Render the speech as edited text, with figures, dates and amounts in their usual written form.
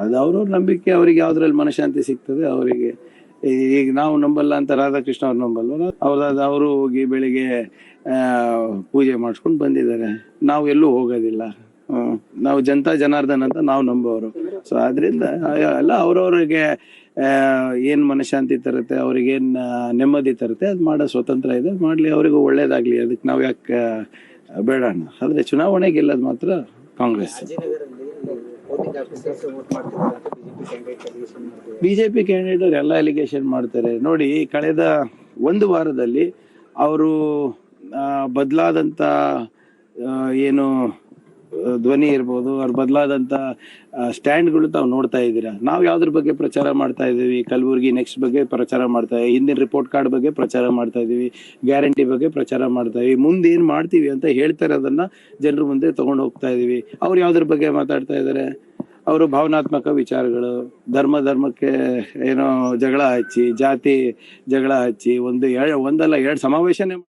ಅದು ಅವ್ರವ್ರ ನಂಬಿಕೆ, ಅವ್ರಿಗೆ ಯಾವ್ದ್ರಲ್ಲಿ ಮನಶಾಂತಿ ಸಿಗ್ತದೆ ಅವರಿಗೆ. ಈಗ ನಾವು ನಂಬಲ್ಲ ಅಂತ ರಾಧಾಕೃಷ್ಣ ಅವ್ರು ನಂಬಲ್ವ, ಅವರು ಹೋಗಿ ಬೆಳಿಗ್ಗೆ ಪೂಜೆ ಮಾಡಿಸ್ಕೊಂಡು ಬಂದಿದ್ದಾರೆ. ನಾವು ಎಲ್ಲೂ ಹೋಗೋದಿಲ್ಲ. ನಾವು ಜನತಾ ಜನಾರ್ದನ್ ಅಂತ ನಾವು ನಂಬೋರು. ಸೊ ಆದ್ರಿಂದ ಎಲ್ಲ ಅವ್ರವ್ರಿಗೆ ಏನ್ ಮನಶಾಂತಿ ತರುತ್ತೆ, ಅವ್ರಿಗೇನ್ ನೆಮ್ಮದಿ ತರುತ್ತೆ ಅದ್ ಮಾಡೋ ಸ್ವತಂತ್ರ ಇದೆ, ಮಾಡ್ಲಿ, ಅವ್ರಿಗೂ ಒಳ್ಳೇದಾಗ್ಲಿ. ಅದಕ್ಕೆ ನಾವ್ ಯಾಕೆ ಬೇಡಣ್ಣ. ಆದ್ರೆ ಚುನಾವಣೆ ಗೆಲ್ಲದ್ ಮಾತ್ರ ಕಾಂಗ್ರೆಸ್. ಬಿಜೆಪಿ ಕ್ಯಾಂಡಿಡೇಟ್ ಎಲ್ಲ ಅಲಿಗೇಷನ್ ಮಾಡ್ತಾರೆ ನೋಡಿ. ಕಳೆದ ಒಂದು ವಾರದಲ್ಲಿ ಅವರು ಬದಲಾದಂತ ಏನು ಧ್ವನಿ ಇರ್ಬೋದು, ಅವ್ರ ಬದಲಾದಂತ ಸ್ಟ್ಯಾಂಡ್ಗಳು ತಾವು ನೋಡ್ತಾ ಇದ್ದೀರಾ. ನಾವು ಯಾವ್ದ್ರ ಬಗ್ಗೆ ಪ್ರಚಾರ ಮಾಡ್ತಾ ಇದೀವಿ? ಕಲಬುರ್ಗಿ ನೆಕ್ಸ್ಟ್ ಬಗ್ಗೆ ಪ್ರಚಾರ ಮಾಡ್ತಾ ಇದೀವಿ, ಹಿಂದಿನ ರಿಪೋರ್ಟ್ ಕಾರ್ಡ್ ಬಗ್ಗೆ ಪ್ರಚಾರ ಮಾಡ್ತಾ ಇದೀವಿ, ಗ್ಯಾರಂಟಿ ಬಗ್ಗೆ ಪ್ರಚಾರ ಮಾಡ್ತಾ ಇದೀವಿ. ಮುಂದೆ ಏನ್ ಮಾಡ್ತೀವಿ ಅಂತ ಹೇಳ್ತಾ ಇರೋದನ್ನ ಜನರ ಮುಂದೆ ತಗೊಂಡು ಹೋಗ್ತಾ ಇದೀವಿ. ಅವ್ರು ಯಾವ್ದ್ರ ಬಗ್ಗೆ ಮಾತಾಡ್ತಾ ಇದಾರೆ? ಅವರು ಭಾವನಾತ್ಮಕ ವಿಚಾರಗಳು, ಧರ್ಮಕ್ಕೆ ಏನೋ ಜಗಳ ಹಚ್ಚಿ, ಜಾತಿ ಜಗಳ ಹಚ್ಚಿ ಒಂದಲ್ಲ ಎರಡು ಸಮಾವೇಶನೇ